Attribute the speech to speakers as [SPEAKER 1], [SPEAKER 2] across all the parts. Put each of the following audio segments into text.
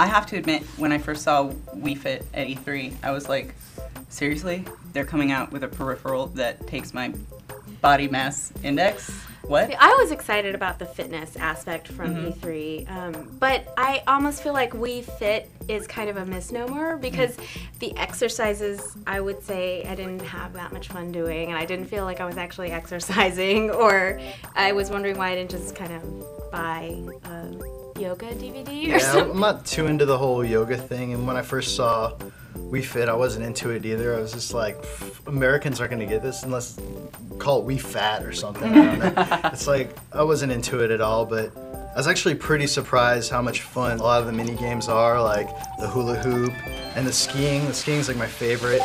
[SPEAKER 1] I have to admit, when I first saw Wii Fit at E3, I was like, seriously? They're coming out with a peripheral that takes my body mass index? What?
[SPEAKER 2] I was excited about the fitness aspect from E3, but I almost feel like Wii Fit is kind of a misnomer because the exercises, I would say, I didn't have that much fun doing, and I didn't feel like I was actually exercising, or I was wondering why I didn't just kind of buy a yoga DVD or something.
[SPEAKER 3] I'm not too into the whole yoga thing, and when I first saw Wii Fit, I wasn't into it either. I was just like, Americans aren't going to get this unless call it Wii Fat or something. I don't know. It's like, I wasn't into it at all, but I was actually pretty surprised how much fun a lot of the mini games are, like the hula hoop and the skiing. The skiing's like my favorite.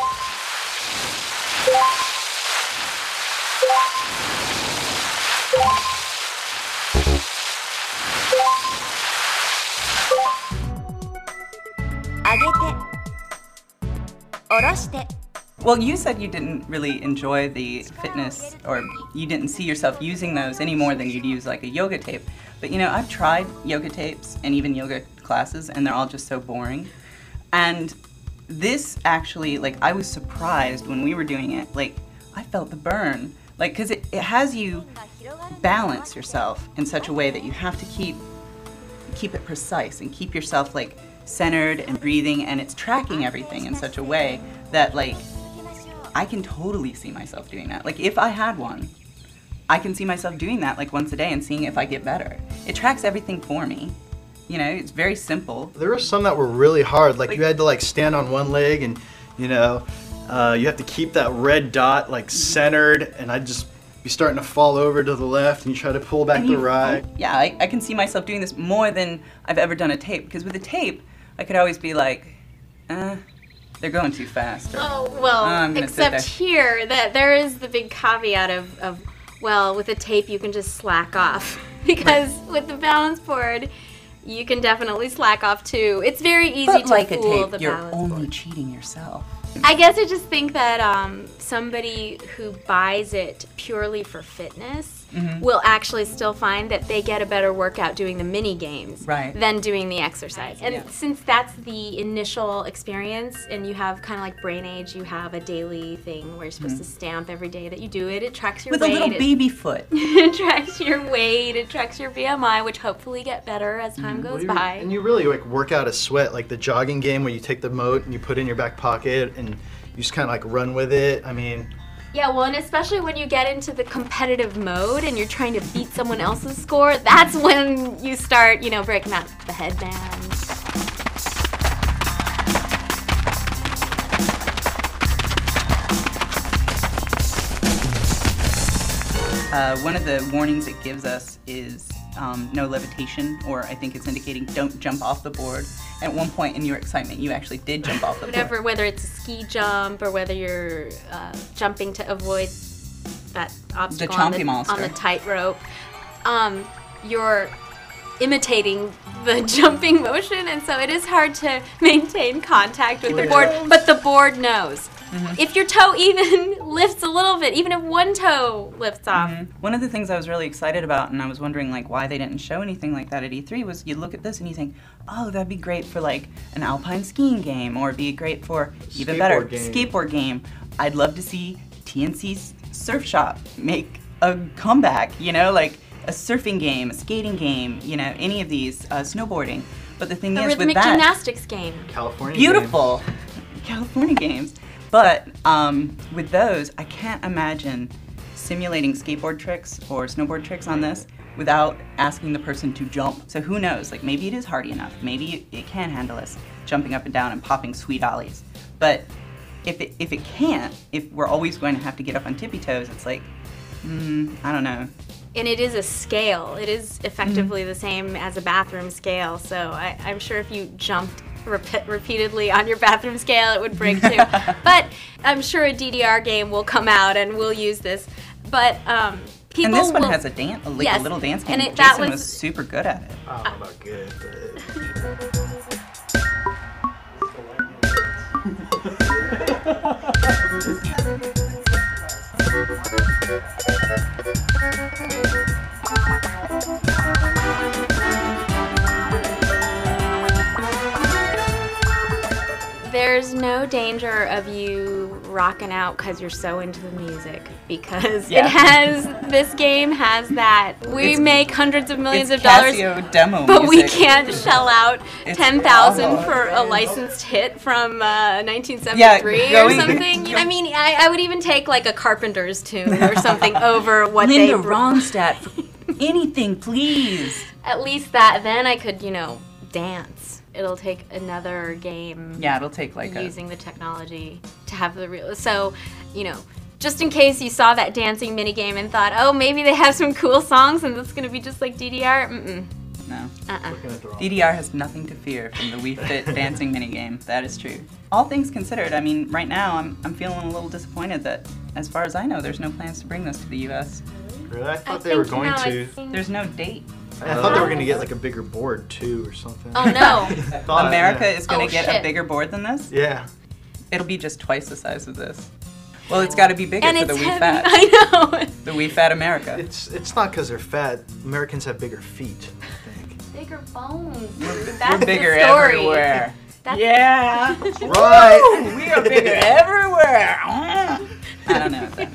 [SPEAKER 1] Well, you said you didn't really enjoy the fitness, or you didn't see yourself using those any more than you'd use like a yoga tape. But you know, I've tried yoga tapes and even yoga classes, and they're all just so boring. And this actually, like, I was surprised when we were doing it. Like, I felt the burn. Like, because it has you balance yourself in such a way that you have to keep it precise and keep yourself like centered and breathing, and it's tracking everything in such a way that, like, I can totally see myself doing that. Like, if I had one, I can see myself doing that like once a day and seeing if I get better. It tracks everything for me. You know, it's very simple.
[SPEAKER 3] There were some that were really hard. Like you had to like stand on one leg, and you know, you have to keep that red dot like centered, and I'd just be starting to fall over to the left, and you try to pull back the right.
[SPEAKER 1] Yeah, I can see myself doing this more than I've ever done a tape, because with a tape, I could always be like, they're going too fast. Or,
[SPEAKER 2] oh, well, except here, that there is the big caveat of, well, with a tape you can just slack off. Because with the balance board, you can definitely slack off too. It's very easy to
[SPEAKER 1] like
[SPEAKER 2] fool
[SPEAKER 1] a tape,
[SPEAKER 2] the
[SPEAKER 1] you're
[SPEAKER 2] balance
[SPEAKER 1] only
[SPEAKER 2] board.
[SPEAKER 1] cheating yourself.
[SPEAKER 2] I guess I just think that somebody who buys it purely for fitness will actually still find that they get a better workout doing the mini games than doing the exercise. And since that's the initial experience, and you have kind of like brain age, you have a daily thing where you're supposed to stamp every day that you do it. It tracks your weight.
[SPEAKER 1] With a little baby foot.
[SPEAKER 2] It tracks your weight. It tracks your BMI, which hopefully get better as time goes by.
[SPEAKER 3] And you really like work out a sweat, like the jogging game where you take the moat and you put it in your back pocket and you just kind of like run with it. I mean,
[SPEAKER 2] yeah, well, and especially when you get into the competitive mode and you're trying to beat someone else's score, that's when you start, you know, breaking out the headband.
[SPEAKER 1] One of the warnings it gives us is no levitation, or I think it's indicating don't jump off the board. At one point in your excitement, you actually did jump off the board.
[SPEAKER 2] Whether it's a ski jump or whether you're jumping to avoid that obstacle on the tightrope, you're imitating the jumping motion, and so it is hard to maintain contact with the board, but the board knows. If your toe even lifts a little bit, even if one toe lifts off.
[SPEAKER 1] One of the things I was really excited about, and I was wondering like why they didn't show anything like that at E3, was you look at this and you think, oh, that'd be great for like an alpine skiing game, or it'd be great for even better skateboard game. I'd love to see TNC's Surf Shop make a comeback, you know, like a surfing game, a skating game, you know, any of these, snowboarding. But the thing is with that,
[SPEAKER 2] rhythmic gymnastics game.
[SPEAKER 3] California
[SPEAKER 1] beautiful games. California games. But with those, I can't imagine simulating skateboard tricks or snowboard tricks on this without asking the person to jump. So who knows, like maybe it is hardy enough, maybe it can handle us jumping up and down and popping sweet ollies. But if it can't, if we're always going to have to get up on tippy toes, it's like, I don't know.
[SPEAKER 2] And it is a scale. It is effectively the same as a bathroom scale, so I'm sure if you jumped repeatedly on your bathroom scale, it would break too. But I'm sure a DDR game will come out and we'll use this. But people
[SPEAKER 1] and this one has a little dance game. And Jason was super good at it.
[SPEAKER 3] I don't know about good, but
[SPEAKER 2] There's no danger of you rocking out because you're so into the music, because this game has that. We make hundreds of millions of dollars,
[SPEAKER 1] demo
[SPEAKER 2] but
[SPEAKER 1] music.
[SPEAKER 2] we can't shell out $10,000 for a licensed hit from 1973 or something. I mean, I would even take like a Carpenter's tune or something over what
[SPEAKER 1] Linda Ronstadt, anything, please.
[SPEAKER 2] At least that, then I could, dance. It'll take another game.
[SPEAKER 1] Yeah, it'll take like
[SPEAKER 2] using the technology to have the real. So, just in case you saw that dancing minigame and thought, oh, maybe they have some cool songs and it's gonna be just like DDR.
[SPEAKER 1] No. DDR has nothing to fear from the Wii Fit dancing minigame. That is true. All things considered, I mean, right now I'm feeling a little disappointed that, as far as I know, there's no plans to bring this to the U.S.
[SPEAKER 3] Really? I thought they were going to.
[SPEAKER 1] There's no date.
[SPEAKER 3] I thought they were going to get like a bigger board too or something.
[SPEAKER 2] Oh no.
[SPEAKER 1] America is going to get a bigger board than this?
[SPEAKER 3] Yeah.
[SPEAKER 1] It'll be just twice the size of this. Well, it's got to be bigger for the Wii Fat.
[SPEAKER 2] I know.
[SPEAKER 1] The Wii Fat America.
[SPEAKER 3] It's not because they're fat. Americans have bigger feet, I think.
[SPEAKER 2] Bigger bones.
[SPEAKER 1] We're bigger everywhere. Yeah.
[SPEAKER 3] Right.
[SPEAKER 1] We are bigger everywhere. I don't know what that means.